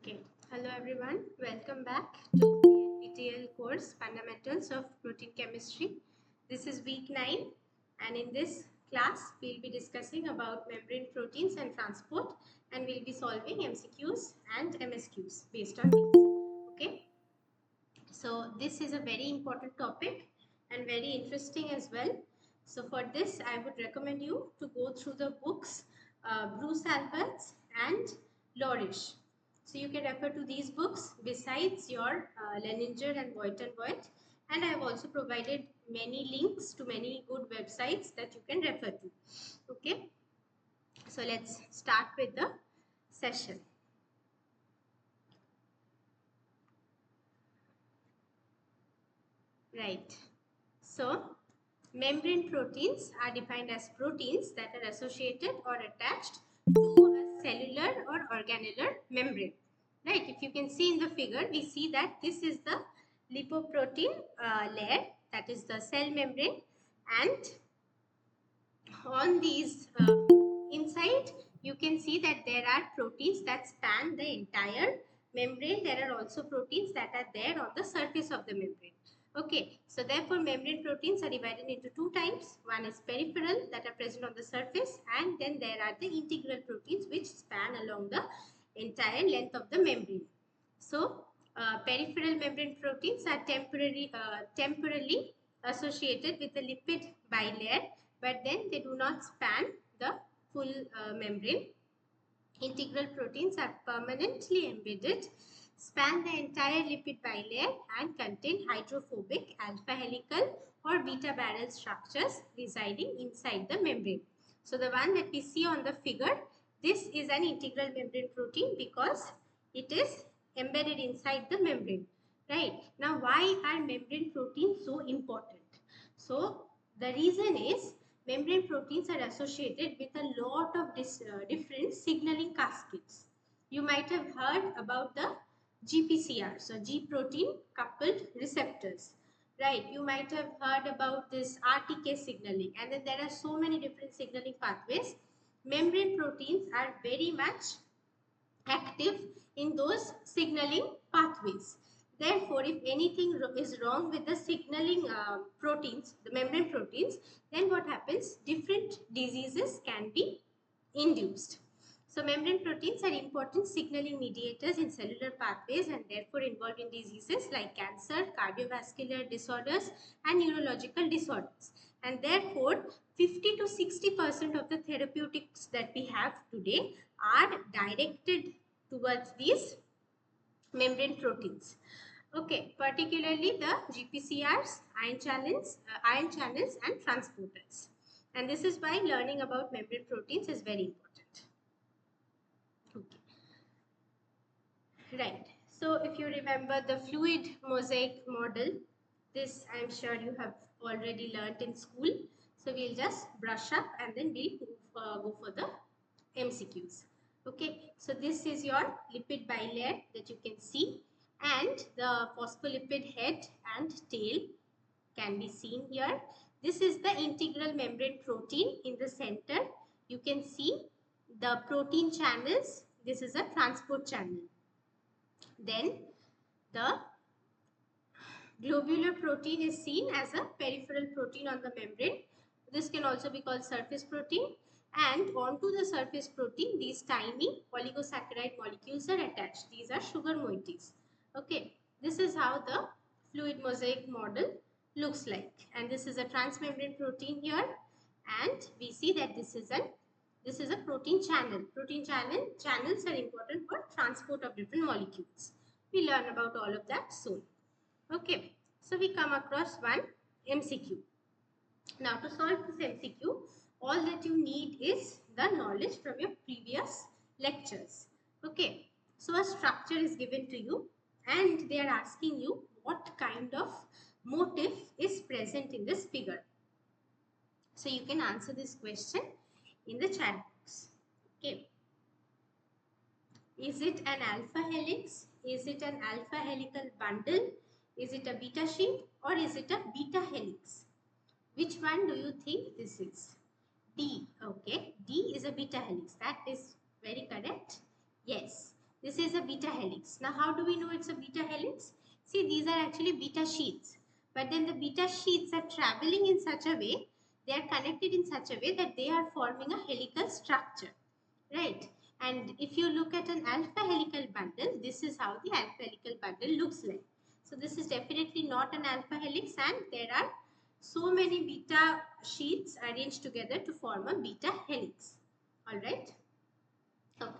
Okay, hello everyone, welcome back to the NPTEL course Fundamentals of Protein Chemistry. This is week 9 and in this class we'll be discussing about membrane proteins and transport, and we'll be solving MCQs and MSQs based on these. Okay, so this is a very important topic and very interesting as well. So for this I would recommend you to go through the books Bruce Alberts and Lorish. So you can refer to these books besides your Leninger and Voigt and Voigt, and I have also provided many links to many good websites that you can refer to. Okay, so let's start with the session. Right, so membrane proteins are defined as proteins that are associated or attached to a cellular or organelle membrane. Right, if you can see in the figure, we see that this is the lipoprotein layer, that is the cell membrane, and on these inside you can see that there are proteins that span the entire membrane. There are also proteins that are there on the surface of the membrane. Okay, so therefore membrane proteins are divided into two types. One is peripheral, that are present on the surface, and then there are the integral proteins which span along the entire length of the membrane. So peripheral membrane proteins are temporarily associated with the lipid bilayer, but then they do not span the full membrane. Integral proteins are permanently embedded, span the entire lipid bilayer, and contain hydrophobic alpha helical or beta barrel structures residing inside the membrane. So the one that we see on the figure, this is an integral membrane protein because it is embedded inside the membrane. Right. Now, why are membrane proteins so important? So the reason is membrane proteins are associated with a lot of different signaling cascades. You might have heard about the GPCR, so G protein coupled receptors, right? You might have heard about this RTK signaling, and then there are so many different signaling pathways. Membrane proteins are very much active in those signaling pathways. Therefore, if anything is wrong with the signaling proteins, the membrane proteins, then what happens? Different diseases can be induced. So, membrane proteins are important signaling mediators in cellular pathways and therefore involved in diseases like cancer, cardiovascular disorders, and neurological disorders. And therefore, 50 to 60% of the therapeutics that we have today are directed towards these membrane proteins. Okay, particularly the GPCRs, ion channels, and transporters. And this is why learning about membrane proteins is very important. Okay. Right. So if you remember the fluid mosaic model, this I'm sure you have already learnt in school. So we'll just brush up and then we'll go for the MCQs. Okay, so this is your lipid bilayer that you can see, and the phospholipid head and tail can be seen here. This is the integral membrane protein in the center, you can see the protein channels. This is a transport channel. Then the globular protein is seen as a peripheral protein on the membrane. This can also be called surface protein. And onto the surface protein, these tiny oligosaccharide molecules are attached. These are sugar moieties. Okay, this is how the fluid mosaic model looks like. And this is a transmembrane protein here. And we see that this is a protein channel. Channels are important for transport of different molecules. We learn about all of that soon. Okay, so we come across one MCQ. Now to solve this MCQ, all that you need is the knowledge from your previous lectures. Okay, so a structure is given to you and they are asking you what kind of motif is present in this figure. So you can answer this question in the chat box. Okay. Is it an alpha helix? Is it an alpha helical bundle? Is it a beta sheet or is it a beta helix? Which one do you think this is? D. Okay, D is a beta helix. That is very correct. Yes, this is a beta helix. Now, how do we know it's a beta helix? See, these are actually beta sheets. But then the beta sheets are traveling in such a way, they are connected in such a way that they are forming a helical structure. Right? And if you look at an alpha helical bundle, this is how the alpha helical bundle looks like. So this is definitely not an alpha helix and there are so many beta sheets arranged together to form a beta helix. Alright. Okay.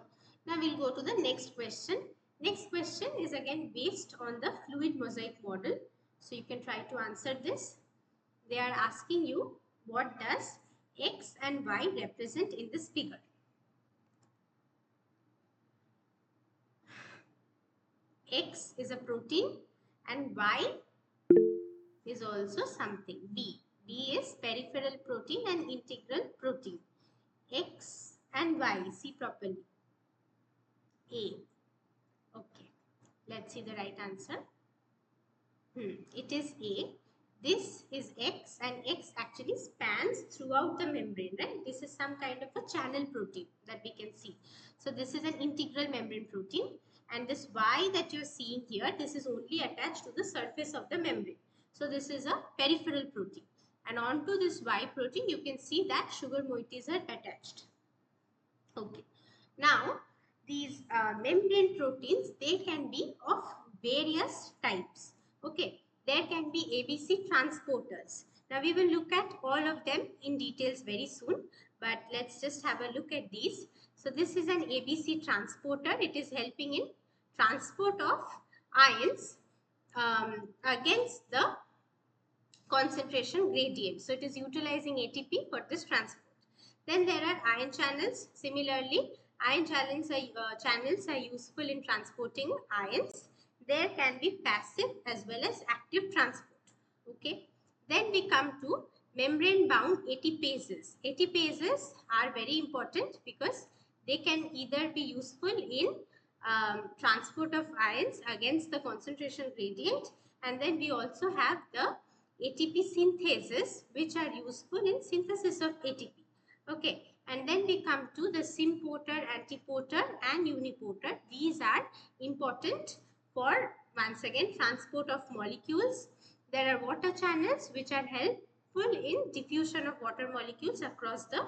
Now we'll go to the next question. Next question is again based on the fluid mosaic model. So you can try to answer this. They are asking you what does X and Y represent in this figure. X is a protein and Y is also something. B. B is peripheral protein and integral protein. X and Y. See properly. A. Okay. Let's see the right answer. It is A. This is X and X actually spans throughout the membrane, right? This is some kind of a channel protein that we can see. So this is an integral membrane protein. And this Y that you're seeing here, this is only attached to the surface of the membrane. So this is a peripheral protein. And onto this Y protein, you can see that sugar moieties are attached. Okay. Now, these membrane proteins, they can be of various types. Okay. There can be ABC transporters. Now, we will look at all of them in details very soon. But let's just have a look at these. So, this is an ABC transporter. It is helping in transport of ions against the concentration gradient. So, it is utilizing ATP for this transport. Then there are ion channels. Similarly, ion channels are useful in transporting ions. There can be passive as well as active transport. Okay. Then we come to membrane bound ATPases. ATPases are very important because they can either be useful in transport of ions against the concentration gradient, and then we also have the ATP synthases which are useful in synthesis of ATP. Okay, and then we come to the symporter, antiporter and uniporter. These are important for, once again, transport of molecules. There are water channels which are helpful in diffusion of water molecules across the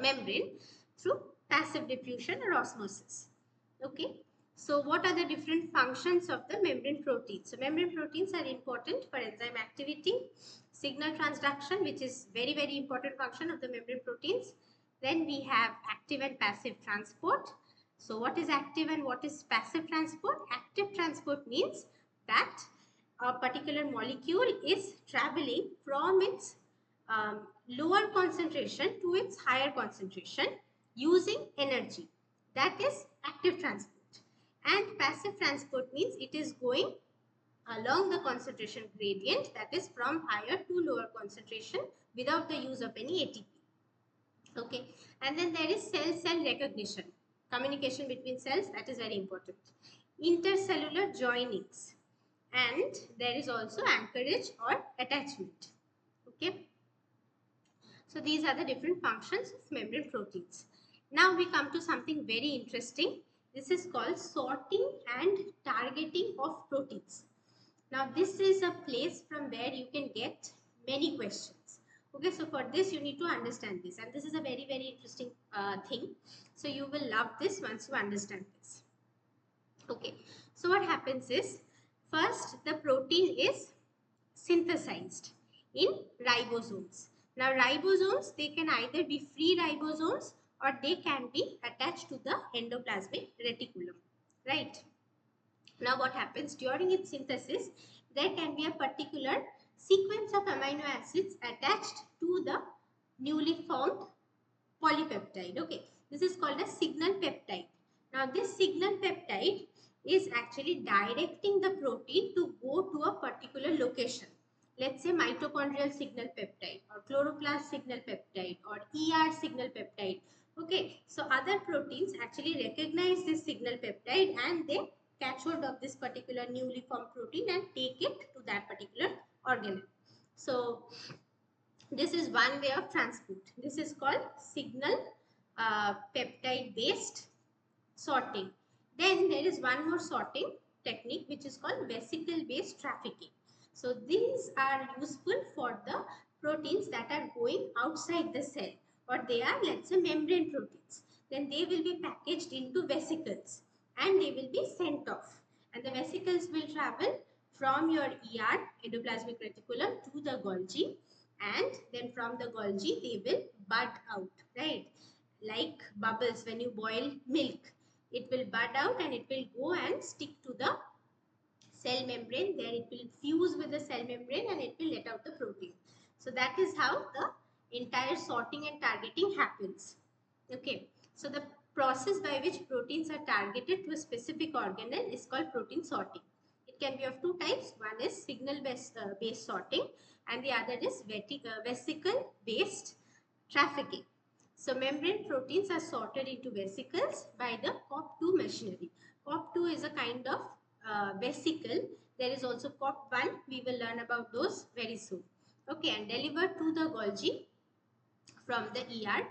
membrane through passive diffusion or osmosis. Okay, so what are the different functions of the membrane proteins? So membrane proteins are important for enzyme activity, signal transduction, which is very, very important function of the membrane proteins. Then we have active and passive transport. So what is active and what is passive transport? Active transport means that a particular molecule is traveling from its lower concentration to its higher concentration using energy. That is active transport. And passive transport means it is going along the concentration gradient, that is from higher to lower concentration without the use of any ATP. Okay, and then there is cell-cell recognition, communication between cells, that is very important. Intercellular joinings, and there is also anchorage or attachment. Okay, So these are the different functions of membrane proteins. Now we come to something very interesting. This is called sorting and targeting of proteins. Now this is a place from where you can get many questions. Okay, so for this you need to understand this, and this is a very interesting thing. So you will love this once you understand this. Okay, so what happens is, first the protein is synthesized in ribosomes. Now ribosomes, they can either be free ribosomes or they can be attached to the endoplasmic reticulum, right? Now what happens during its synthesis, there can be a particular sequence of amino acids attached to the newly formed polypeptide. Okay, this is called a signal peptide. Now this signal peptide is actually directing the protein to go to a particular location. Let's say mitochondrial signal peptide or chloroplast signal peptide or ER signal peptide. Okay, so other proteins actually recognize this signal peptide and they catch hold of this particular newly formed protein and take it to that particular organelle. So this is one way of transport. This is called signal peptide based sorting. Then there is one more sorting technique which is called vesicle based trafficking. So these are useful for the proteins that are going outside the cell, or they are, let's say, membrane proteins. Then they will be packaged into vesicles and they will be sent off, and the vesicles will travel from your ER, endoplasmic reticulum, to the Golgi, and then from the Golgi they will bud out, right? Like bubbles when you boil milk, it will bud out and it will go and stick to the cell membrane. There it will fuse with the cell membrane and it will let out the protein. So that is how the entire sorting and targeting happens. Okay, so the process by which proteins are targeted to a specific organelle is called protein sorting. It can be of two types. One is signal based sorting and the other is vesicle based trafficking. So membrane proteins are sorted into vesicles by the COP2 machinery. COP2 is a kind of vesicle. There is also COP1. We will learn about those very soon. Okay, and delivered to the Golgi from the ER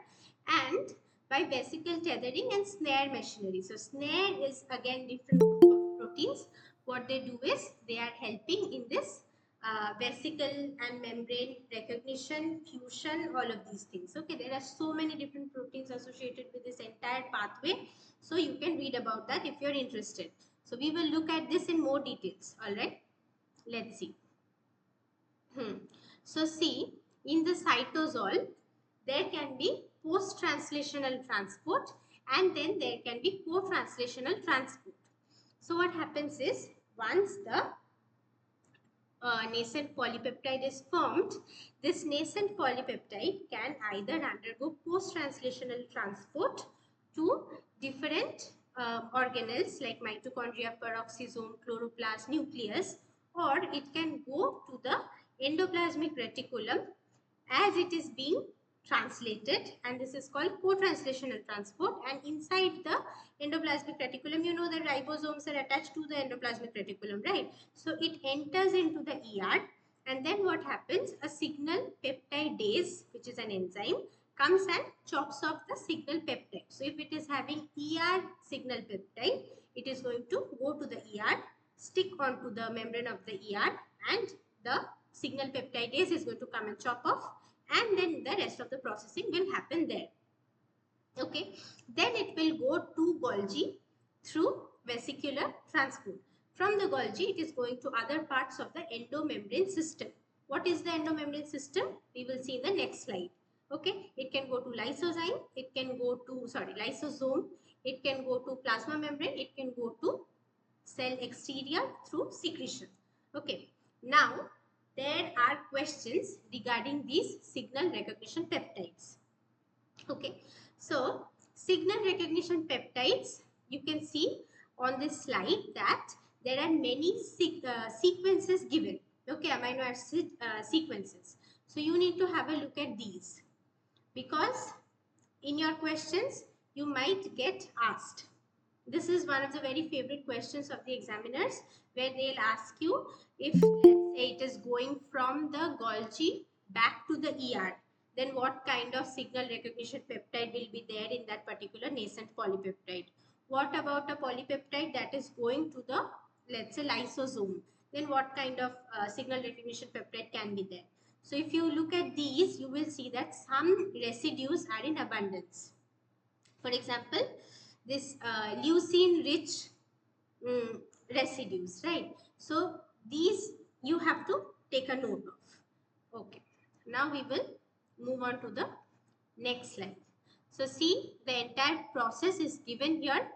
and by vesicle tethering and snare machinery. So snare is again different group of proteins. What they do is they are helping in this vesicle and membrane recognition, fusion, all of these things. Okay, there are so many different proteins associated with this entire pathway. So you can read about that if you're interested. So we will look at this in more details. All right, let's see. So see, in the cytosol, there can be post-translational transport and then there can be co-translational transport. So what happens is, once the nascent polypeptide is formed, this nascent polypeptide can either undergo post-translational transport to different organelles like mitochondria, peroxisome, chloroplast, nucleus, or it can go to the endoplasmic reticulum as it is being translated, and this is called co-translational transport. And inside the endoplasmic reticulum, you know that ribosomes are attached to the endoplasmic reticulum, right? So it enters into the ER and then what happens, a signal peptidase, which is an enzyme, comes and chops off the signal peptide. So if it is having ER signal peptide, it is going to go to the ER, stick onto the membrane of the ER, and the signal peptidase is going to come and chop off, and then the rest of the processing will happen there. Okay, then it will go to Golgi through vesicular transport. From the Golgi, it is going to other parts of the endomembrane system. What is the endomembrane system? We will see in the next slide. Okay, it can go to lysozyme, it can go to, lysosome, it can go to plasma membrane, it can go to cell exterior through secretion. Okay, now there are questions regarding these signal recognition peptides. Okay, so signal recognition peptides, you can see on this slide that there are many sequences given. Okay, amino acid sequences. So you need to have a look at these, because in your questions you might get asked. This is one of the very favorite questions of the examiners, where they'll ask you if, let's say, it is going from the Golgi back to the ER. then what kind of signal recognition peptide will be there in that particular nascent polypeptide. What about a polypeptide that is going to the, let's say, lysosome, then what kind of signal recognition peptide can be there. So if you look at these, you will see that some residues are in abundance. For example, this leucine rich residues, right? So these you have to take a note of. Okay, now we will move on to the next slide. So see, the entire process is given here.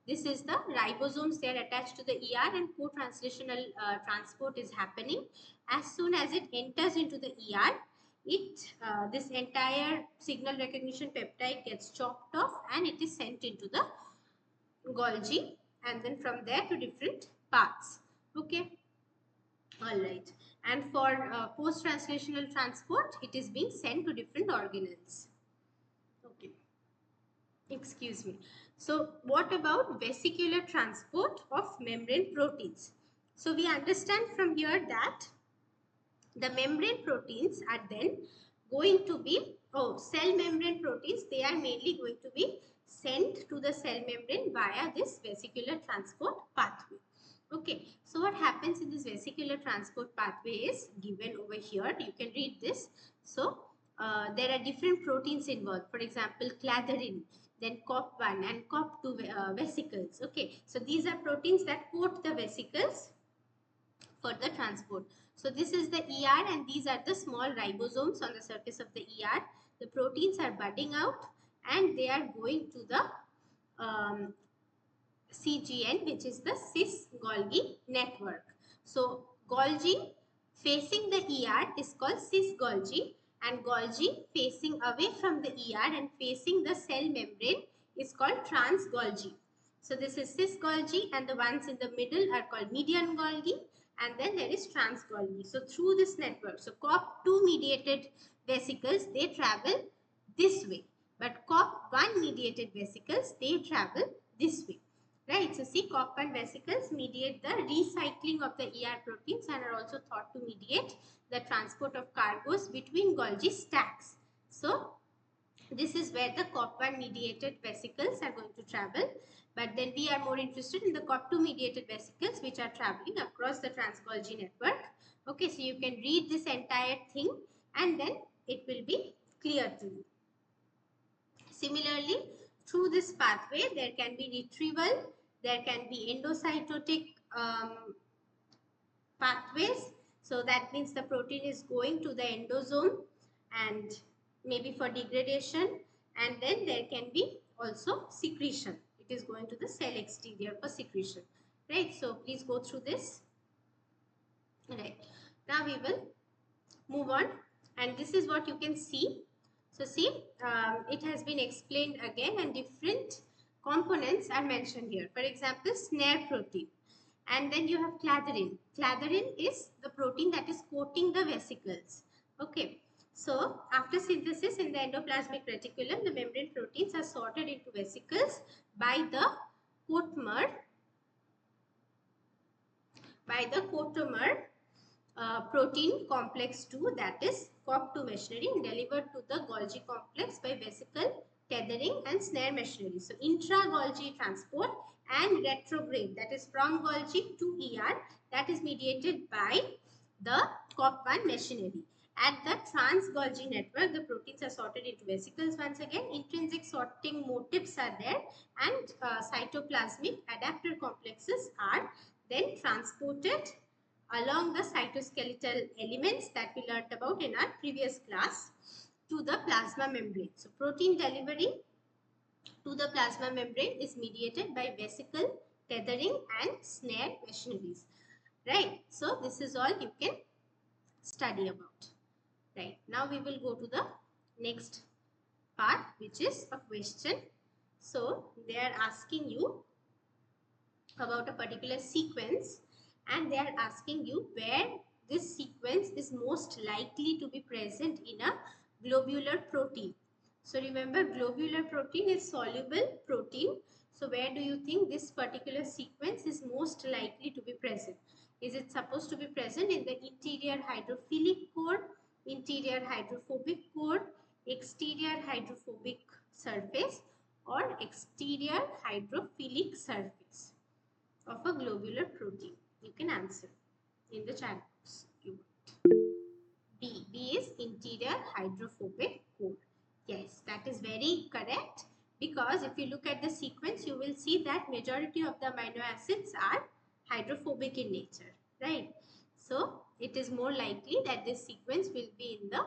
This is the ribosomes, they are attached to the ER and co-translational transport is happening. As soon as it enters into the ER, this entire signal recognition peptide gets chopped off and it is sent into the Golgi, and then from there to different paths. Okay, all right. And for post-translational transport, it is being sent to different organelles. Okay, excuse me. So what about vesicular transport of membrane proteins? So we understand from here that the membrane proteins are then going to be, cell membrane proteins, they are mainly going to be sent to the cell membrane via this vesicular transport pathway. Okay, so what happens in this vesicular transport pathway is given over here. You can read this. So there are different proteins involved. For example, clathrin, then COP1 and COP2 vesicles. Okay, so these are proteins that coat the vesicles for the transport. So this is the ER and these are the small ribosomes on the surface of the ER. The proteins are budding out and they are going to the CGN, which is the cis-Golgi network. So Golgi facing the ER is called cis-Golgi, and Golgi facing away from the ER and facing the cell membrane is called trans-Golgi. So this is cis-Golgi and the ones in the middle are called median Golgi, and then there is trans-Golgi. So through this network, so COP2 mediated vesicles, they travel this way, but COP1 mediated vesicles, they travel this way. Right, so see, COP1 vesicles mediate the recycling of the ER proteins and are also thought to mediate the transport of cargoes between Golgi stacks. So this is where the COP1 mediated vesicles are going to travel, but then we are more interested in the COP2 mediated vesicles which are traveling across the trans-Golgi network. Okay, so you can read this entire thing and then it will be clear to you. Similarly, through this pathway, there can be retrieval, there can be endocytotic pathways. So that means the protein is going to the endosome and maybe for degradation, and then there can be also secretion. It is going to the cell exterior for secretion. Right, so please go through this. Right, now we will move on, and this is what you can see. So see, it has been explained again and different components are mentioned here. For example, snare protein. And then you have clathrin. Clathrin is the protein that is coating the vesicles. Okay. So after synthesis in the endoplasmic reticulum, the membrane proteins are sorted into vesicles by the coatomer, protein complex 2, that is COP2 machinery, delivered to the Golgi complex by vesicle tethering and snare machinery. So intra-Golgi transport and retrograde, that is from Golgi to ER, that is mediated by the COP1 machinery. At the trans-Golgi network, the proteins are sorted into vesicles once again. Intrinsic sorting motifs are there and cytoplasmic adapter complexes are then transported along the cytoskeletal elements that we learnt about in our previous class to the plasma membrane. So protein delivery to the plasma membrane is mediated by vesicle tethering and snare machineries. Right. So this is all you can study about. Right. Now we will go to the next part, which is a question. So they are asking you about a particular sequence and they are asking you where this sequence is most likely to be present in a globular protein. So remember, globular protein is soluble protein. So where do you think this particular sequence is most likely to be present? Is it supposed to be present in the interior hydrophilic core, interior hydrophobic core, exterior hydrophobic surface or exterior hydrophilic surface of a globular protein? You can answer in the chat box. B is interior hydrophobic core. Yes, that is very correct, because if you look at the sequence, you will see that majority of the amino acids are hydrophobic in nature, right? So it is more likely that this sequence will be in the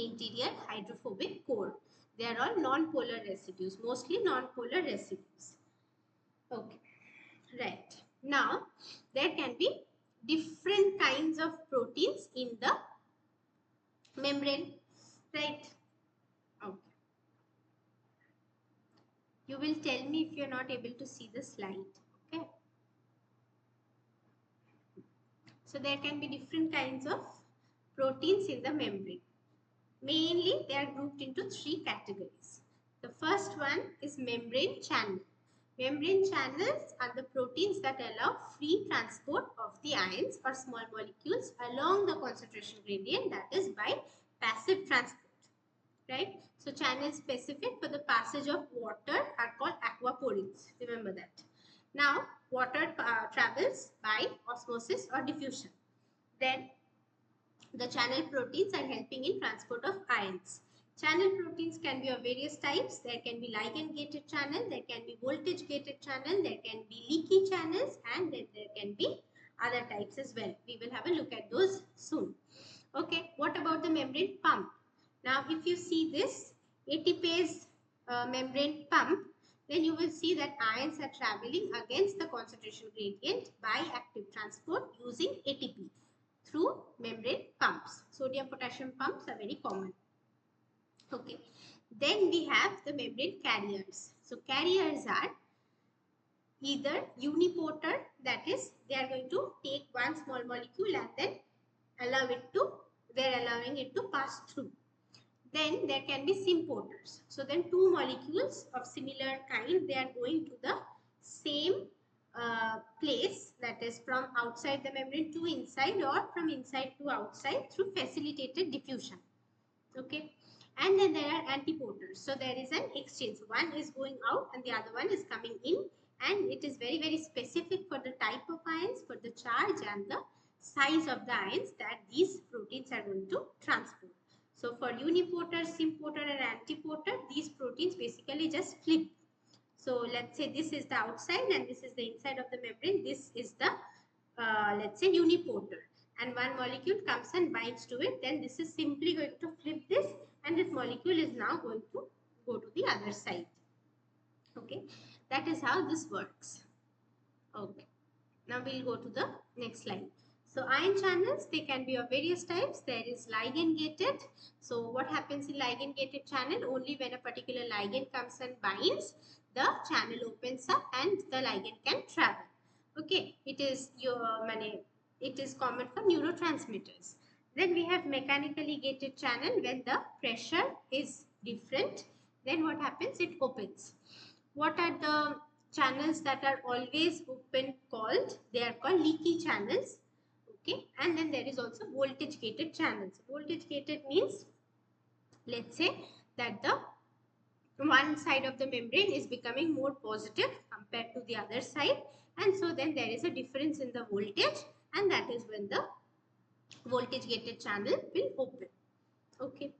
interior hydrophobic core. They are all non-polar residues, mostly non-polar residues. Okay, right. Now, there can be different kinds of proteins in the membrane, right? Okay. You will tell me if you are not able to see the slide. Okay. So there can be different kinds of proteins in the membrane. Mainly, they are grouped into three categories. The first one is membrane channel. Membrane channels are the proteins that allow free transport of the ions or small molecules along the concentration gradient, that is by passive transport. Right? So channels specific for the passage of water are called aquaporins. Remember that. Now, water travels by osmosis or diffusion. Then, the channel proteins are helping in transport of ions. Channel proteins can be of various types. There can be ligand-gated channel, there can be voltage-gated channel, there can be leaky channels, and then there can be other types as well. We will have a look at those soon. Okay, what about the membrane pump? Now, if you see this ATPase membrane pump, then you will see that ions are traveling against the concentration gradient by active transport using ATP through membrane pumps. Sodium potassium pumps are very common. Okay. Then we have the membrane carriers. So carriers are either unipolar, that is, they are going to take one small molecule and then they are allowing it to pass through. Then there can be sympoters. So then two molecules of similar kind, they are going to the same place, that is from outside the membrane to inside or from inside to outside through facilitated diffusion. Okay. And then there are antipoters. So there is an exchange. One is going out and the other one is coming in, and it is very, very specific for the type of ions, for the charge and the size of the ions that these proteins are going to transport. So for unipolar, sympator and antipolar, these proteins basically just flip. So let's say this is the outside and this is the inside of the membrane. This is the, let's say, unipolar. And one molecule comes and binds to it. Then this is simply going to flip this, and this molecule is now going to go to the other side. Okay, that is how this works. Okay, now we'll go to the next slide. So ion channels, they can be of various types. There is ligand gated. So what happens in ligand gated channel? Only when a particular ligand comes and binds, the channel opens up and the ligand can travel. Okay, it is common for neurotransmitters. Then we have mechanically gated channel. When the pressure is different, then what happens? It opens. What are the channels that are always open called? They are called leaky channels. Okay, and then there is also voltage gated channels. Voltage gated means, let's say that the one side of the membrane is becoming more positive compared to the other side, and so then there is a difference in the voltage, and that is when the voltage gated channel will open. Okay,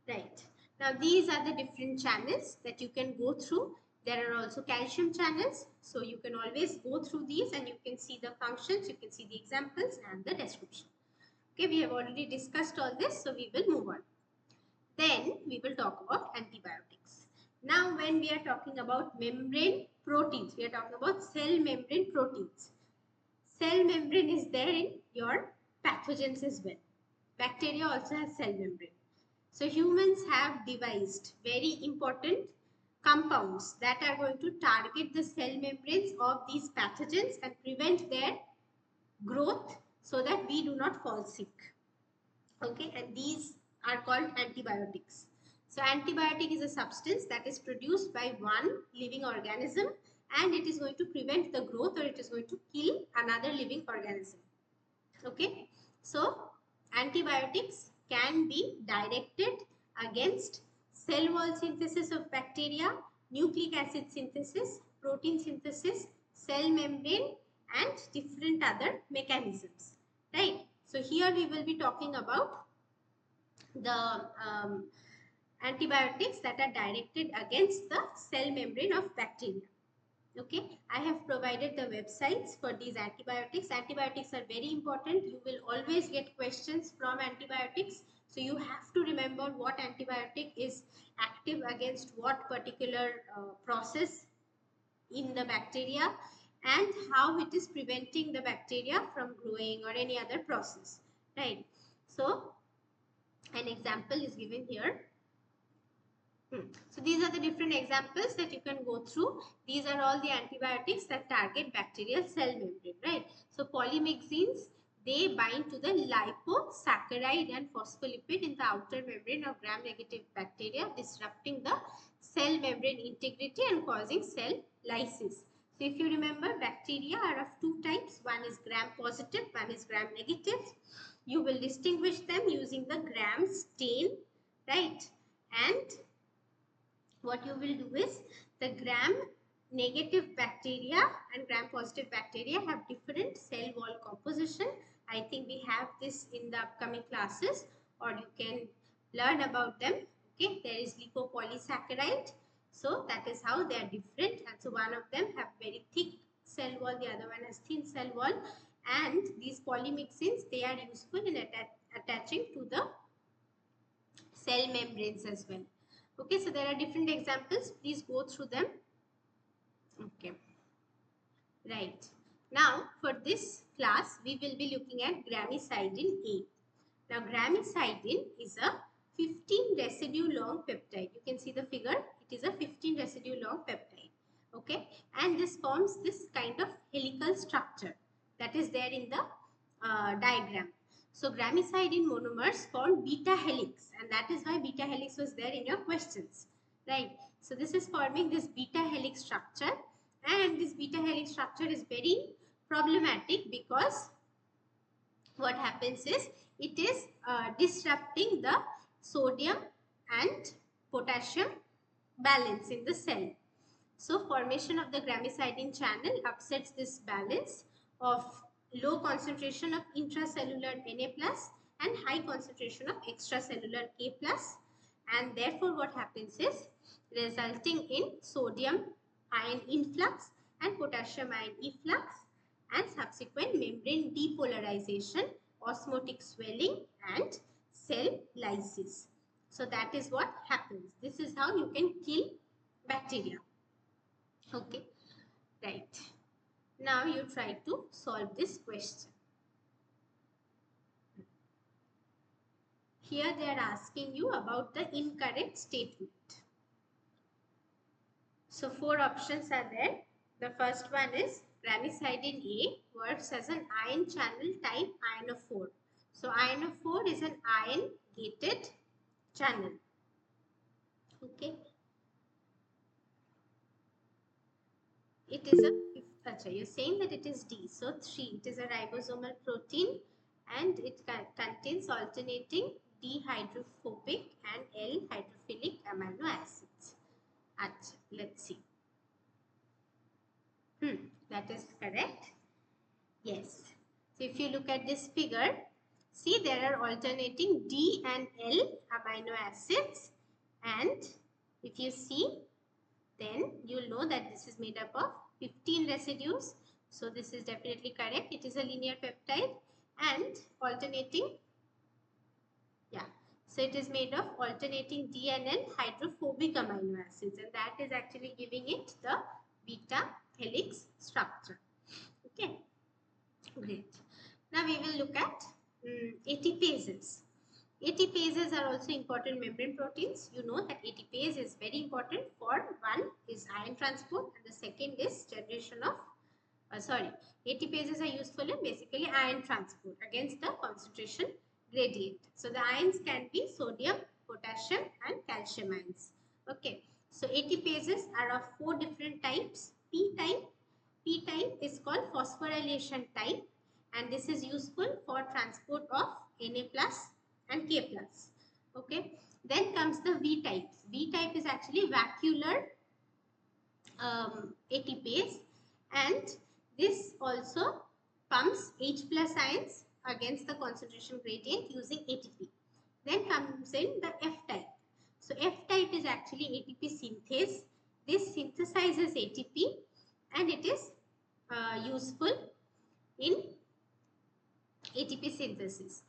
right. Now these are the different channels that you can go through. There are also calcium channels, so you can always go through these and you can see the functions, you can see the examples and the description. Okay, we have already discussed all this, so we will move on. Then we will talk about antibiotics. Now when we are talking about membrane proteins, we are talking about cell membrane proteins. Cell membrane is there in your pathogens as well. Bacteria also has cell membrane. So humans have devised very important compounds that are going to target the cell membranes of these pathogens and prevent their growth so that we do not fall sick. Okay, and these are called antibiotics. So antibiotic is a substance that is produced by one living organism, and it is going to prevent the growth or it is going to kill another living organism. Okay, so antibiotics can be directed against cell wall synthesis of bacteria, nucleic acid synthesis, protein synthesis, cell membrane, and different other mechanisms, right? So here we will be talking about the antibiotics that are directed against the cell membrane of bacteria. Okay, I have provided the websites for these antibiotics. Antibiotics are very important. You will always get questions from antibiotics. So you have to remember what antibiotic is active against what particular process in the bacteria and how it is preventing the bacteria from growing or any other process, right? So an example is given here. So these are the different examples that you can go through. These are all the antibiotics that target bacterial cell membrane, right? So polymyxins, they bind to the liposaccharide and phospholipid in the outer membrane of gram-negative bacteria, disrupting the cell membrane integrity and causing cell lysis. So if you remember, bacteria are of two types. One is gram-positive, one is gram-negative. You will distinguish them using the gram stain, right? And what you will do is the gram negative bacteria and gram positive bacteria have different cell wall composition. I think we have this in the upcoming classes, or you can learn about them. Okay, there is lipopolysaccharide. So that is how they are different. And so one of them have very thick cell wall, the other one has thin cell wall. And these polymyxins, they are useful in attaching to the cell membranes as well. Okay, so there are different examples. Please go through them. Okay, right. Now, for this class, we will be looking at gramicidin A. Now, gramicidin is a 15 residue long peptide. You can see the figure. It is a 15 residue long peptide. Okay, and this forms this kind of helical structure that is there in the diagram. So gramicidin monomers form beta-helix, and that is why beta-helix was there in your questions, right? So this is forming this beta-helix structure, and this beta-helix structure is very problematic because what happens is it is disrupting the sodium and potassium balance in the cell. So formation of the gramicidin channel upsets this balance of low concentration of intracellular Na+ and high concentration of extracellular K+, and therefore what happens is resulting in sodium ion influx and potassium ion efflux and subsequent membrane depolarization, osmotic swelling and cell lysis. So that is what happens. This is how you can kill bacteria. Okay, right. Now you try to solve this question. Here they are asking you about the incorrect statement. So 4 options are there. The first one is gramicidin A works as an ion channel type ionophore. So ionophore is an ion gated channel. Okay. It is a, you're saying that it is D. So 3, it is a ribosomal protein and it contains alternating D hydrophobic and L hydrophilic amino acids. Achha, let's see. That is correct. Yes. So if you look at this figure, see there are alternating D and L amino acids, and if you see, then you will know that this is made up of 15 residues. So this is definitely correct. It is a linear peptide and alternating, yeah. So it is made of alternating D and L hydrophobic amino acids, and that is actually giving it the beta helix structure. Okay, great. Now we will look at ATPases. ATPases are also important membrane proteins. You know that ATPase is very important for one is ion transport and the second is generation of, ATPases are useful in basically ion transport against the concentration gradient. So the ions can be sodium, potassium and calcium ions. Okay. So ATPases are of 4 different types. P type. P type is called phosphorylation type and this is useful for transport of Na+ and K+. Okay, then comes the V type. V type is actually vacuolar ATPase, and this also pumps H plus ions against the concentration gradient using ATP. Then comes in the F type. So F type is actually ATP synthase. This synthesizes ATP and it is useful in ATP synthesis.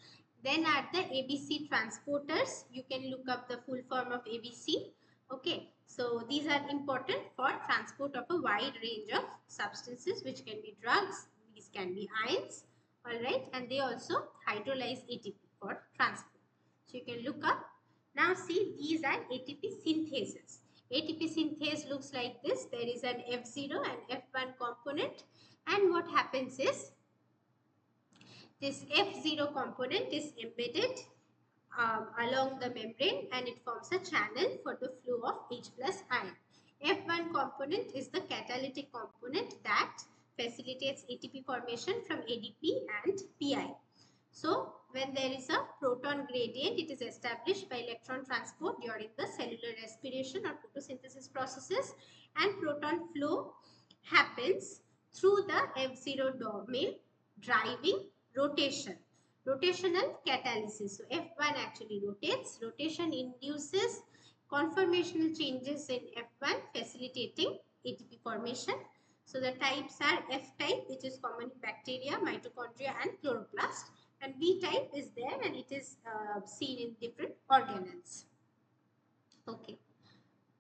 Then at the ABC transporters, you can look up the full form of ABC. Okay, so these are important for transport of a wide range of substances, which can be drugs, these can be ions, all right, and they also hydrolyze ATP for transport. So you can look up. Now see, these are ATP synthases. ATP synthase looks like this. There is an F0 and F1 component, and what happens is this F0 component is embedded along the membrane and it forms a channel for the flow of H plus ion. F1 component is the catalytic component that facilitates ATP formation from ADP and PI. So when there is a proton gradient, it is established by electron transport during the cellular respiration or photosynthesis processes, and proton flow happens through the F0 domain driving rotation. Rotational catalysis. So F1 actually rotates. Rotation induces conformational changes in F1 facilitating ATP formation. So the types are F type, which is common in bacteria, mitochondria and chloroplast, and B type is there and it is seen in different organelles. Okay,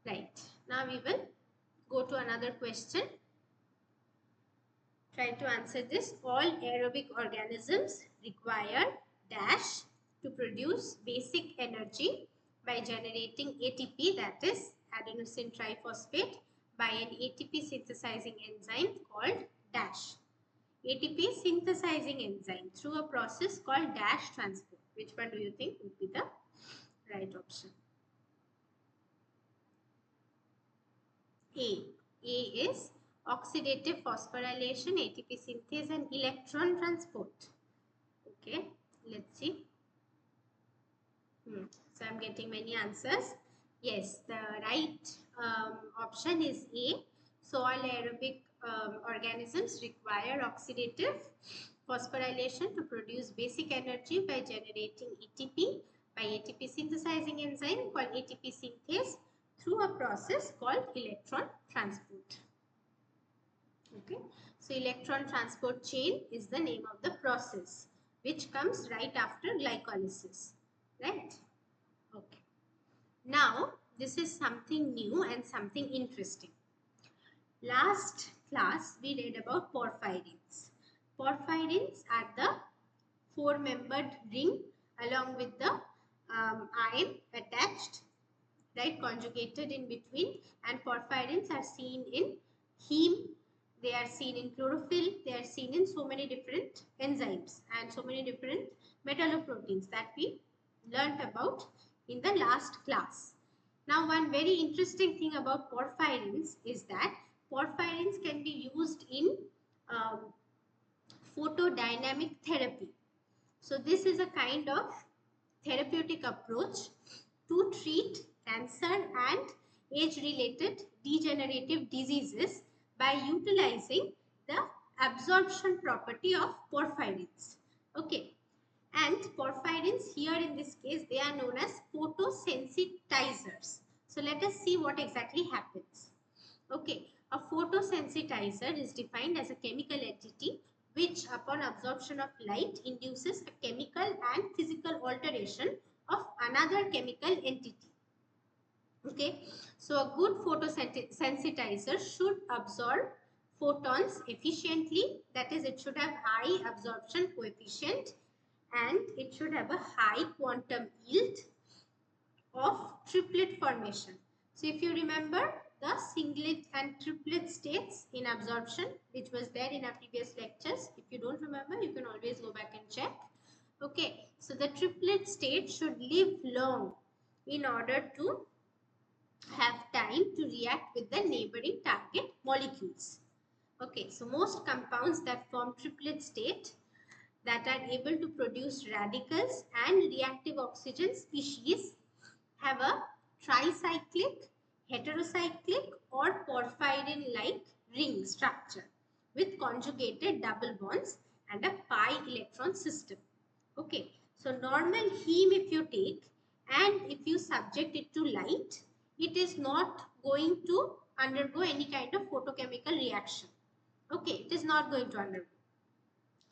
right. Now we will go to another question. Try to answer this. All aerobic organisms require dash to produce basic energy by generating ATP, that is adenosine triphosphate, by an ATP synthesizing enzyme called dash. ATP synthesizing enzyme through a process called dash transport. Which one do you think would be the right option? A. A is oxidative phosphorylation, ATP synthase and electron transport. Okay, let's see. So I'm getting many answers. Yes, the right option is A. So all aerobic organisms require oxidative phosphorylation to produce basic energy by generating ATP by ATP synthesizing enzyme called ATP synthase through a process called electron transport. Okay, so electron transport chain is the name of the process which comes right after glycolysis, right? Okay, now this is something new and something interesting. Last class we read about porphyrins. Porphyrins are the four-membered ring along with the ion attached, right, conjugated in between, and porphyrins are seen in heme, they are seen in chlorophyll, they are seen in so many different enzymes and so many different metalloproteins that we learnt about in the last class. Now one very interesting thing about porphyrins is that porphyrins can be used in photodynamic therapy. So this is a kind of therapeutic approach to treat cancer and age-related degenerative diseases by utilizing the absorption property of porphyrins. Okay, and porphyrins here in this case, they are known as photosensitizers. So let us see what exactly happens. Okay, a photosensitizer is defined as a chemical entity which upon absorption of light induces a chemical and physical alteration of another chemical entity. Okay, so a good photosensitizer should absorb photons efficiently, that is it should have high absorption coefficient and it should have a high quantum yield of triplet formation. So if you remember the singlet and triplet states in absorption which was there in our previous lectures, if you don't remember you can always go back and check. Okay, so the triplet state should live long in order to have time to react with the neighboring target molecules. Okay, so most compounds that form triplet state that are able to produce radicals and reactive oxygen species have a tricyclic, heterocyclic or porphyrin-like ring structure with conjugated double bonds and a pi electron system. Okay, so normal heme if you take and if you subject it to light, it is not going to undergo any kind of photochemical reaction. Okay, it is not going to undergo.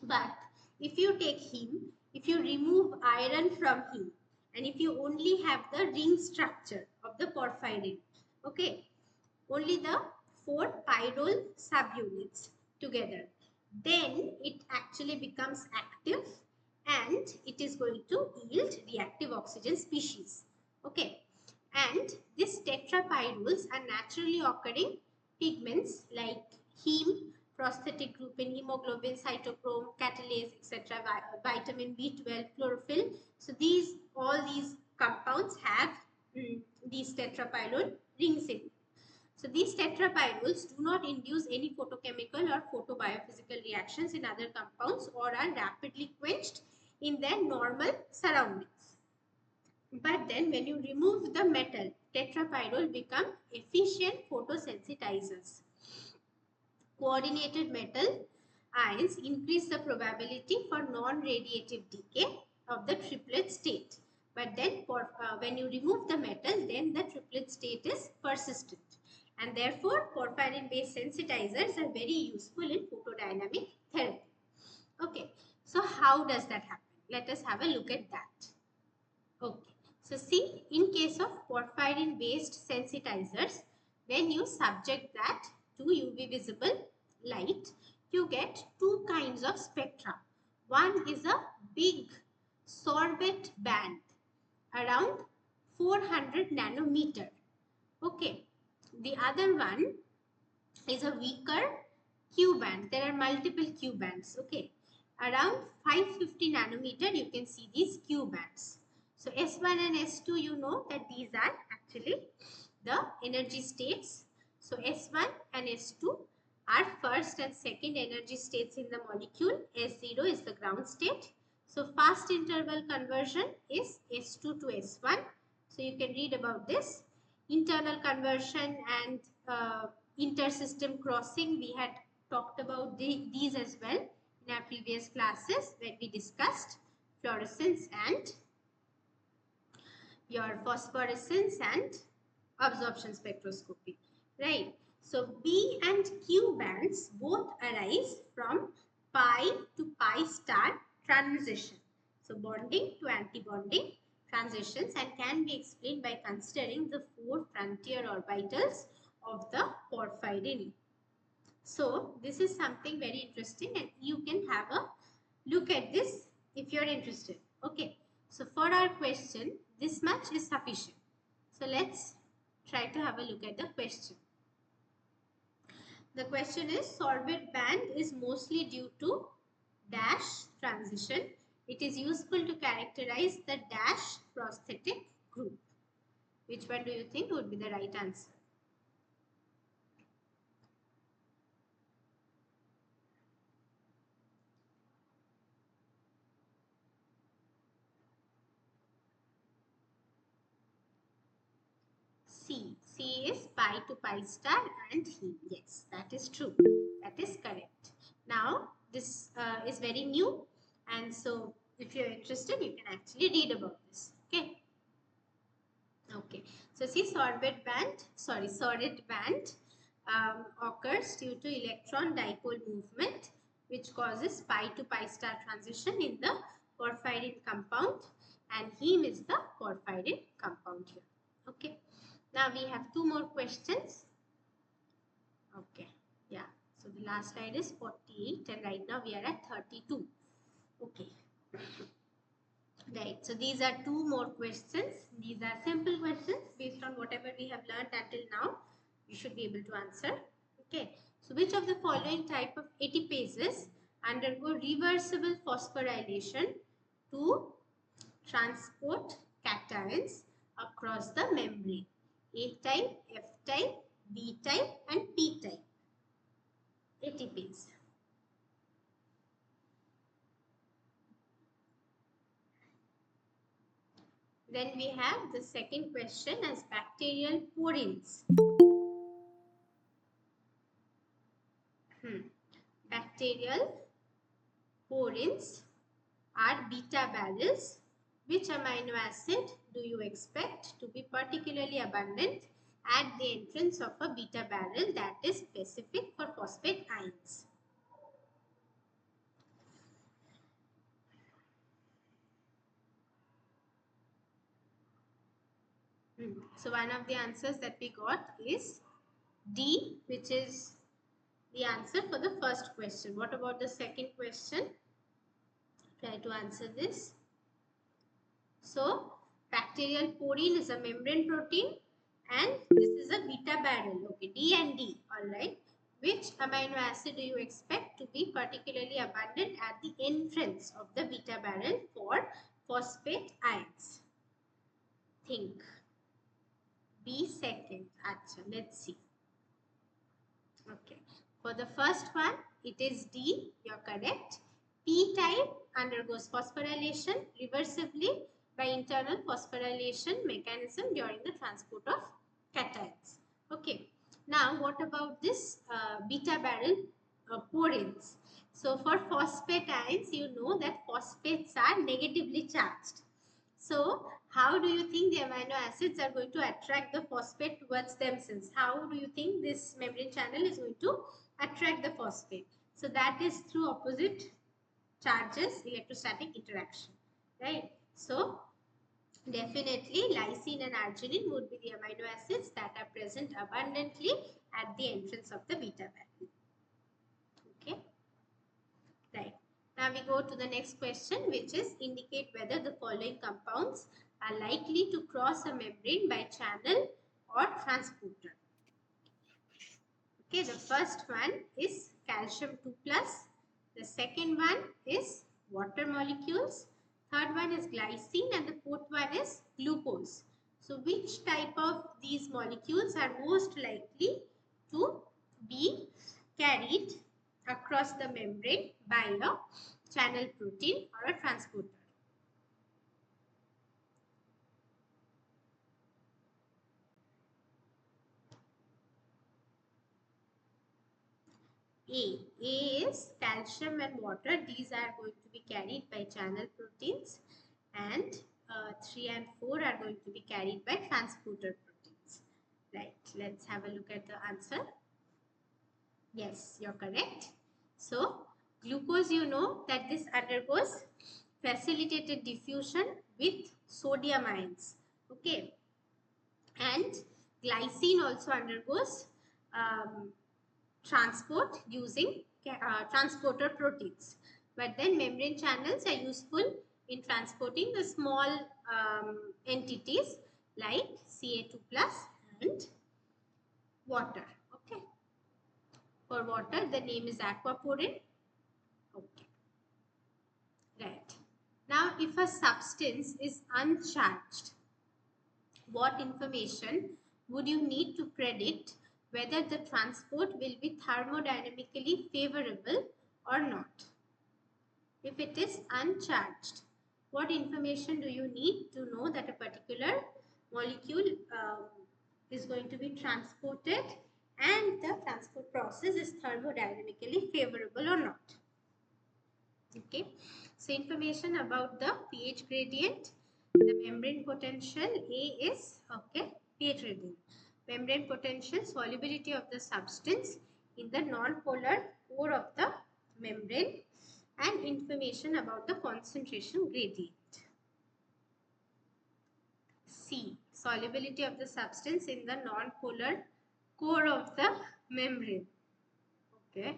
But if you take heme, if you remove iron from heme, and if you only have the ring structure of the porphyrin, okay, only the 4 pyrrole subunits together, then it actually becomes active and it is going to yield reactive oxygen species. Okay, and these tetrapyrroles are naturally occurring pigments like heme, prosthetic group in hemoglobin, cytochrome, catalase, etc., vitamin B12, chlorophyll. So all these compounds have these tetrapyrrole rings in. So these tetrapyrroles do not induce any photochemical or photobiophysical reactions in other compounds or are rapidly quenched in their normal surroundings. But then when you remove the metal, tetrapyrrole become efficient photosensitizers. Coordinated metal ions increase the probability for non-radiative decay of the triplet state. But then when you remove the metal, then the triplet state is persistent. And therefore, porphyrin-based sensitizers are very useful in photodynamic therapy. Okay, so how does that happen? Let us have a look at that. Okay, so see, in case of porphyrin-based sensitizers, when you subject that to UV visible light, you get two kinds of spectra. One is a big sorbate band around 400 nanometer. Okay, the other one is a weaker Q band. There are multiple Q bands. Okay, around 550 nanometer you can see these Q bands. So S1 and S2, you know that these are actually the energy states. So S1 and S2 are first and second energy states in the molecule. S0 is the ground state. So fast interval conversion is S2 to S1. So you can read about this. Internal conversion and intersystem crossing, we had talked about these as well in our previous classes when we discussed fluorescence and your phosphorescence and absorption spectroscopy, right? So B and Q bands both arise from pi to pi star transition. So bonding to antibonding transitions and can be explained by considering the 4 frontier orbitals of the porphyrin. So this is something very interesting and you can have a look at this if you are interested. Okay, so for our question, this much is sufficient. So let's try to have a look at the question. The question is, sorbate band is mostly due to dash transition. It is useful to characterize the dash prosthetic group. Which one do you think would be the right answer? C. C is pi to pi star and heme. Yes, that is true. That is correct. Now, this is very new, and so if you are interested, you can actually read about this. Okay. Okay. So, see, sorbate band occurs due to electron dipole movement, which causes pi to pi star transition in the porphyrin compound, and heme is the porphyrin compound here. Okay. Now we have 2 more questions. Okay, yeah. So the last slide is 48 and right now we are at 32. Okay. Right. So these are 2 more questions. These are simple questions based on whatever we have learned until now. You should be able to answer. Okay. So which of the following type of ATPases undergo reversible phosphorylation to transport cations across the membrane? A type, F type, B type and P type ATPase. Then we have the second question as bacterial porins. Bacterial porins are beta barrels. Which amino acid do you expect to be particularly abundant at the entrance of a beta barrel that is specific for phosphate ions? So one of the answers that we got is D, which is the answer for the first question. What about the second question? Try to answer this. So bacterial porin is a membrane protein and this is a beta barrel. Okay, D and D. Alright. Which amino acid do you expect to be particularly abundant at the entrance of the beta barrel for phosphate ions? Think. B second. Achha, let's see. Okay. For the first one, it is D. You're correct. P type undergoes phosphorylation reversibly by internal phosphorylation mechanism during the transport of cations. Okay. Now, what about this beta barrel porins? So, for phosphate ions, you know that phosphates are negatively charged. So, how do you think the amino acids are going to attract the phosphate towards themselves? How do you think this membrane channel is going to attract the phosphate? So, that is through opposite charges electrostatic interaction, right? So, definitely lysine and arginine would be the amino acids that are present abundantly at the entrance of the beta barrel. Okay, right. Now we go to the next question, which is indicate whether the following compounds are likely to cross a membrane by channel or transporter. Okay, the first one is calcium 2+. The second one is water molecules. Third one is glycine and the fourth one is glucose. So which type of these molecules are most likely to be carried across the membrane by a channel protein or a transporter? A is calcium and water. These are going to be carried by channel proteins, and 3 and 4 are going to be carried by transporter proteins. Right, let's have a look at the answer. Yes, you're correct. So, glucose, you know that this undergoes facilitated diffusion with sodium ions. Okay. And glycine also undergoes transport using transporter proteins. But then membrane channels are useful in transporting the small entities like Ca2+ and water. Okay. For water, the name is aquaporin. Okay. Right. Now, if a substance is uncharged, what information would you need to predict whether the transport will be thermodynamically favorable or not? If it is uncharged, what information do you need to know that a particular molecule is going to be transported and the transport process is thermodynamically favorable or not? Okay, so information about the pH gradient, the membrane potential. A is okay, pH gradient, membrane potential, solubility of the substance in the non-polar core of the membrane, and information about the concentration gradient. C, solubility of the substance in the non-polar core of the membrane. Okay.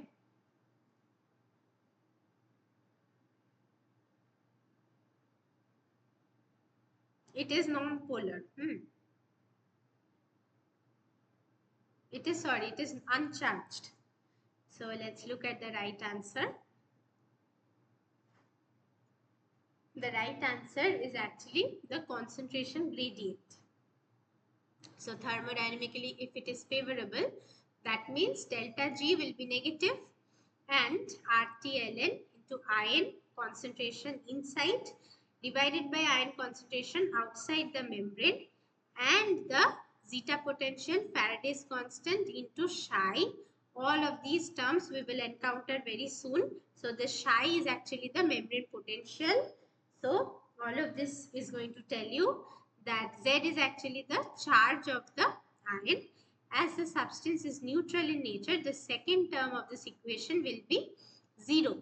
It is non-polar. It is uncharged. So let's look at the right answer. The right answer is actually the concentration gradient. So thermodynamically, if it is favorable, that means delta G will be negative and RTLN into ion concentration inside divided by ion concentration outside the membrane, and the zeta potential, Faraday's constant into psi. All of these terms we will encounter very soon. So the psi is actually the membrane potential. So all of this is going to tell you that Z is actually the charge of the ion. As the substance is neutral in nature, the second term of this equation will be 0.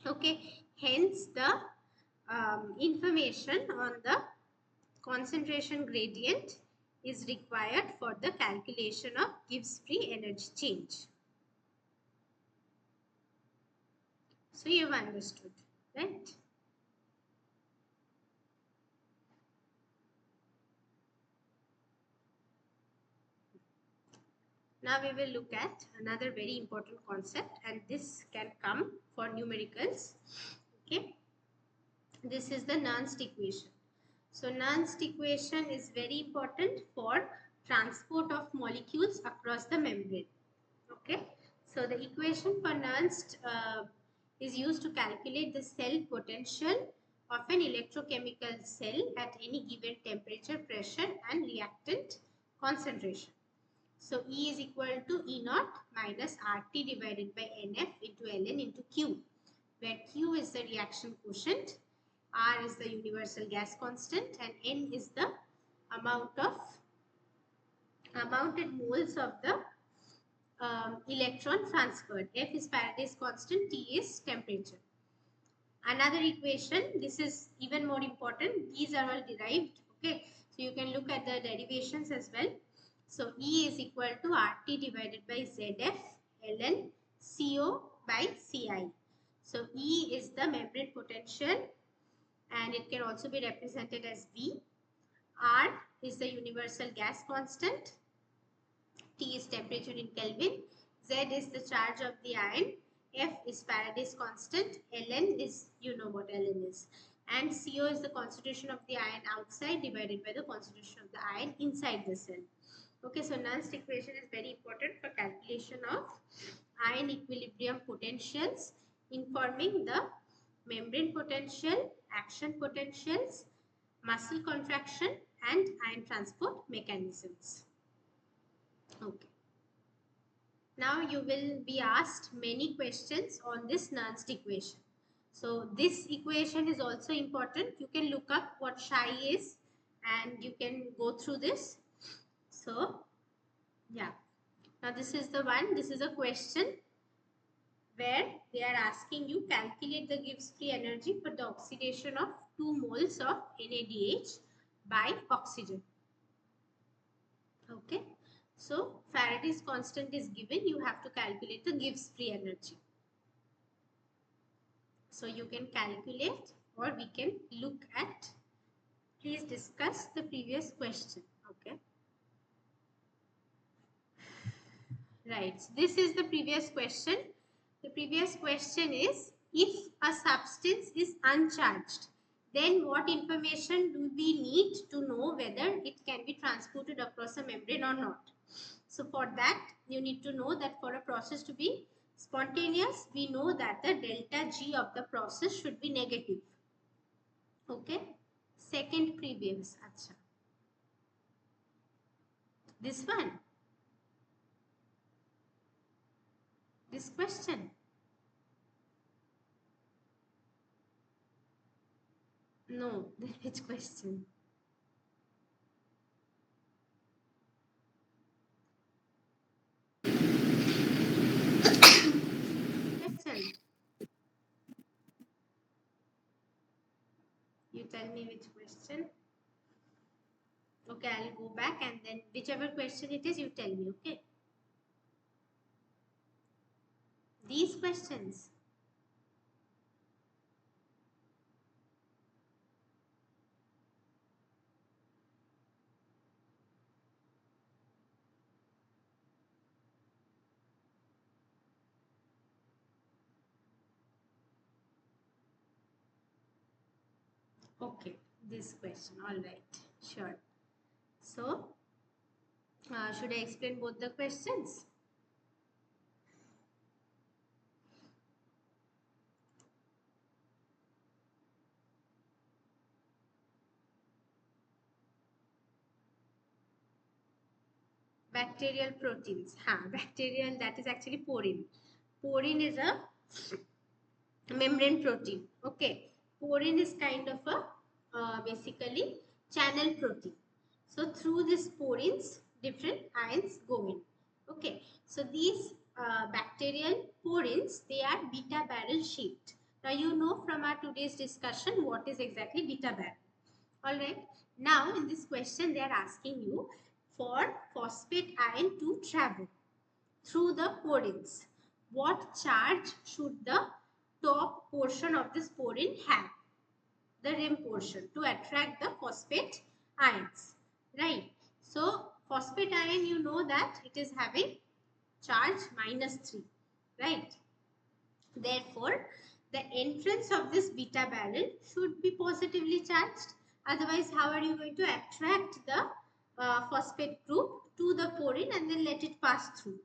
Okay, hence the information on the concentration gradient is required for the calculation of Gibbs free energy change. So you have understood, right? Now we will look at another very important concept, and this can come for numericals. Okay, this is the Nernst equation. So Nernst equation is very important for transport of molecules across the membrane. Okay, so the equation for Nernst is used to calculate the cell potential of an electrochemical cell at any given temperature, pressure and reactant concentration. So E is equal to E naught minus RT divided by NF into Ln into Q, where Q is the reaction quotient, R is the universal gas constant, and N is the amounted moles of the electron transferred. F is Faraday's constant, T is temperature. Another equation, this is even more important, these are all derived. Okay, so you can look at the derivations as well. So E is equal to RT divided by ZF ln CO by CI. So E is the membrane potential and it can also be represented as V. R is the universal gas constant. T is temperature in Kelvin. Z is the charge of the ion. F is Faraday's constant. Ln is, you know what Ln is. And CO is the concentration of the ion outside divided by the concentration of the ion inside the cell. Okay, so Nernst equation is very important for calculation of ion equilibrium potentials, informing the membrane potential, action potentials, muscle contraction and ion transport mechanisms. Okay. Now you will be asked many questions on this Nernst equation. So this equation is also important. You can look up what psi is and you can go through this. So yeah, now this is the one, this is a question where they are asking you calculate the Gibbs free energy for the oxidation of 2 moles of NADH by oxygen. Okay, so Faraday's constant is given, you have to calculate the Gibbs free energy. So you can calculate or we can look at, please discuss the previous question. Okay. Right, so this is the previous question. The previous question is, if a substance is uncharged, then what information do we need to know whether it can be transported across a membrane or not? So for that, you need to know that for a process to be spontaneous, we know that the delta G of the process should be negative. Okay. Second previous. Achha. This one. This question. No, which question? Question. You tell me which question. Okay, I'll go back and then whichever question it is, you tell me, okay? These questions. Okay, this question, all right, sure. So, should I explain both the questions? Bacterial proteins. Bacterial, that is actually porine. Porine is a membrane protein. Okay. Porine is kind of a basically channel protein. So through this porins, different ions go in. Okay. So these bacterial porins, they are beta barrel shaped. Now you know from our today's discussion what is exactly beta barrel. Alright. Now in this question they are asking you for phosphate ion to travel through the porins. What charge should the top portion of this porin have? The rim portion, to attract the phosphate ions. Right. So phosphate ion, you know that it is having charge -3. Right. Therefore, the entrance of this beta barrel should be positively charged. Otherwise, how are you going to attract the phosphate group to the porin and then let it pass through?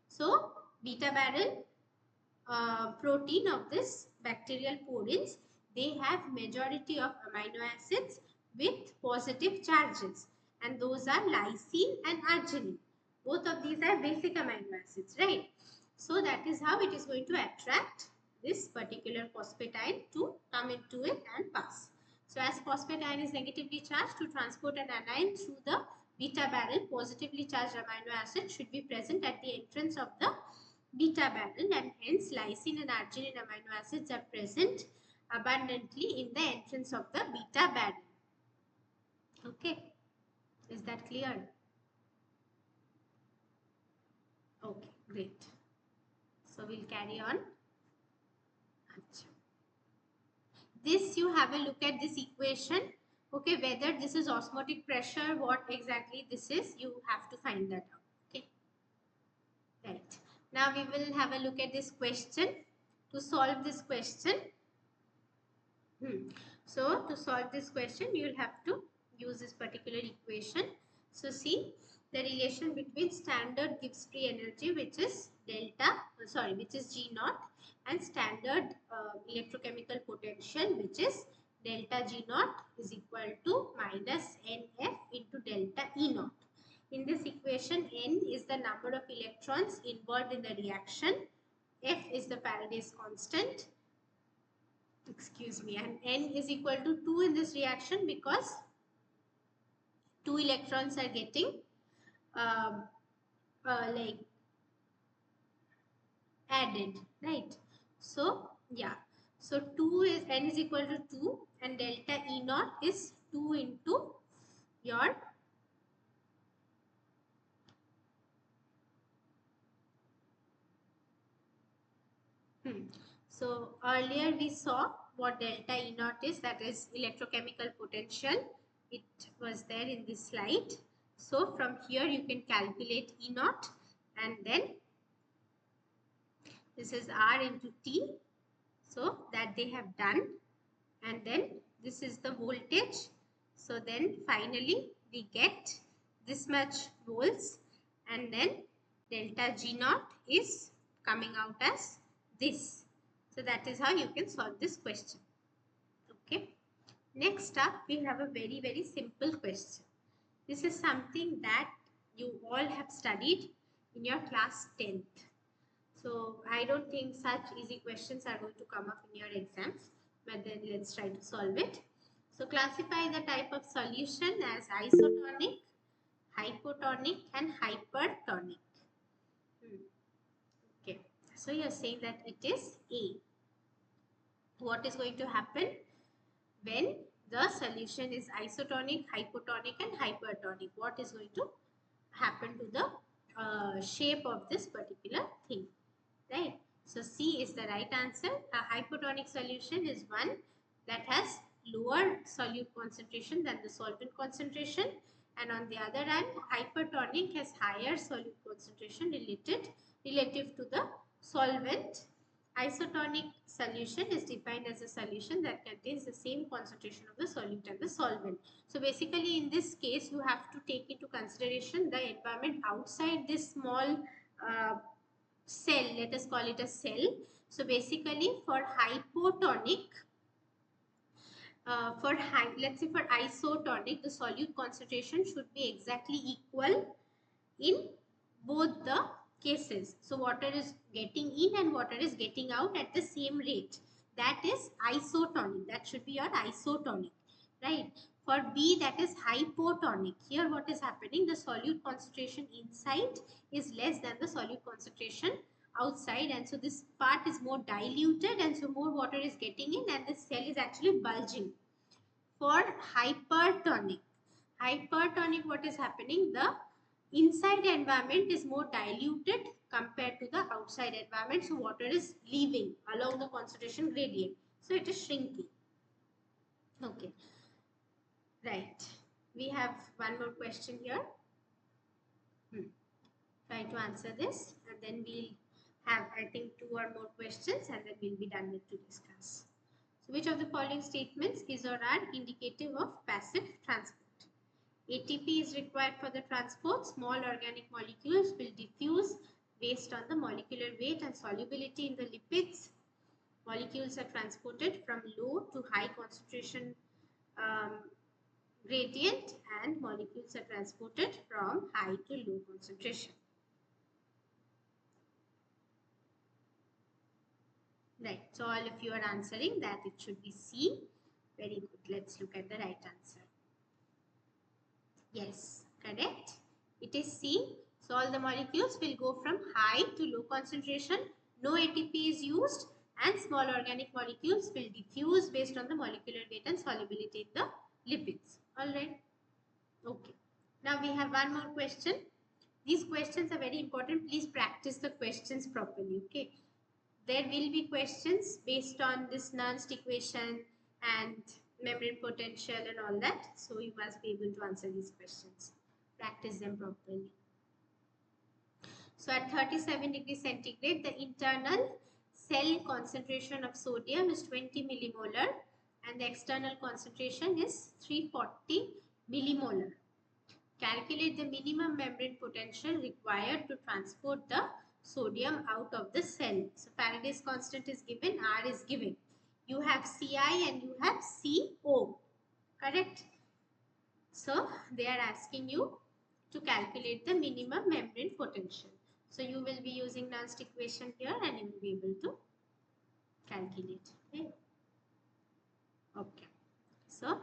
So, beta barrel protein of this bacterial porins, they have majority of amino acids with positive charges, and those are lysine and arginine. Both of these are basic amino acids, right? So that is how it is going to attract this particular phosphate ion to come into it and pass. So as phosphate ion is negatively charged, to transport an anion through the beta barrel, positively charged amino acid should be present at the entrance of the beta barrel, and hence lysine and arginine amino acids are present abundantly in the entrance of the beta barrel. Okay, is that clear? Okay, great. So we'll carry on. This, you have a look at this equation. Okay, whether this is osmotic pressure, what exactly this is, you have to find that out. Okay, right. Now we will have a look at this question. To solve this question, so to solve this question, you will have to use this particular equation. So see the relation between standard Gibbs free energy, which is which is G naught, and standard electrochemical potential, which is delta G naught is equal to minus NF into delta E naught. In this equation, N is the number of electrons involved in the reaction, F is the Faraday's constant, and N is equal to 2 in this reaction because 2 electrons are getting like added, right? So yeah, so 2 is N is equal to 2, and delta E naught is 2 into your So earlier we saw what delta E naught is, that is electrochemical potential. It was there in this slide. So from here you can calculate E naught, and then this is R into T. So that they have done, and then this is the voltage. So then finally we get this much volts, and then delta G naught is coming out as this. So that is how you can solve this question. Okay. Next up, we have a very simple question. This is something that you all have studied in your class 10th. So I don't think such easy questions are going to come up in your exams, but then let's try to solve it. So classify the type of solution as isotonic, hypotonic, and hypertonic. Okay. So you are saying that it is A. What is going to happen when the solution is isotonic, hypotonic, and hypertonic? What is going to happen to the shape of this particular thing, right? So C is the right answer. A hypotonic solution is one that has lower solute concentration than the solvent concentration, and on the other hand, hypertonic has higher solute concentration relative to the solvent. Isotonic solution is defined as a solution that contains the same concentration of the solute and the solvent. So basically in this case you have to take into consideration the environment outside this small cell, let us call it a cell. So basically for hypotonic, let's say for isotonic, the solute concentration should be exactly equal in both the cases. So water is getting in and water is getting out at the same rate. That is isotonic. That should be your isotonic, right? For B, that is hypotonic. Here what is happening? The solute concentration inside is less than the solute concentration outside, and so this part is more diluted, and so more water is getting in and this cell is actually bulging. For hypertonic, what is happening? The inside environment is more diluted compared to the outside environment, so water is leaving along the concentration gradient, so it is shrinking. Okay, right, we have one more question here. Try to answer this and then we'll have, I think, 2 or more questions and then we'll be done with today's class. So which of the following statements is or are indicative of passive transport? ATP is required for the transport. Small organic molecules will diffuse based on the molecular weight and solubility in the lipids. Molecules are transported from low to high concentration gradient, and molecules are transported from high to low concentration. Right, so all of you are answering that it should be C. Very good. Let's look at the right answer. Yes, correct. It is C. So all the molecules will go from high to low concentration. No ATP is used, and small organic molecules will diffuse based on the molecular weight and solubility in the lipids. All right. Okay. Now we have one more question. These questions are very important. Please practice the questions properly. Okay. There will be questions based on this Nernst equation and membrane potential and all that. So you must be able to answer these questions. Practice them properly. So at 37 degrees centigrade, the internal cell concentration of sodium is 20 millimolar and the external concentration is 340 millimolar. Calculate the minimum membrane potential required to transport the sodium out of the cell. So Faraday's constant is given, R is given. You have Ci and you have Co, correct? So they are asking you to calculate the minimum membrane potential. So you will be using Nernst equation here and you will be able to calculate. Okay. Okay. So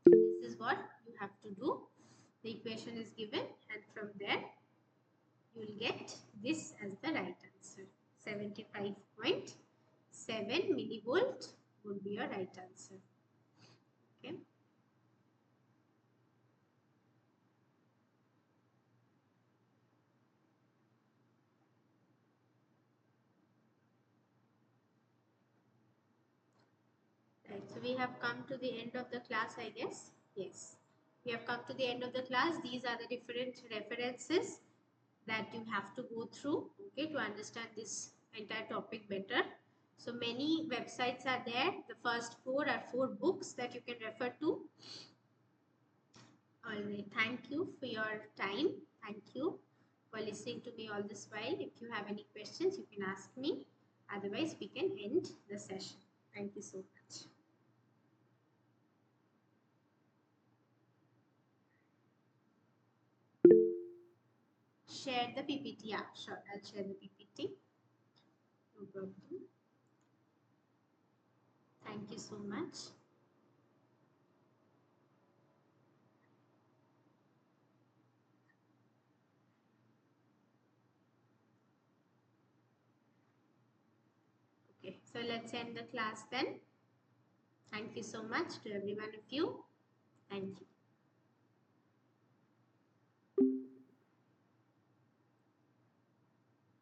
this is what you have to do. The equation is given and from there you will get this as the right answer. 75.7 millivolt would be your right answer. Okay. Right, so we have come to the end of the class, I guess. Yes, we have come to the end of the class. These are the different references that you have to go through, okay, to understand this entire topic better. So many websites are there. The first 4 are 4 books that you can refer to. All right, thank you for your time. Thank you for listening to me all this while. If you have any questions, you can ask me. Otherwise, we can end the session. Thank you so much. Share the PPT. Yeah, sure. I'll share the PPT. No problem. Thank you so much. Okay, so let's end the class then. Thank you so much to every one of you. Thank you.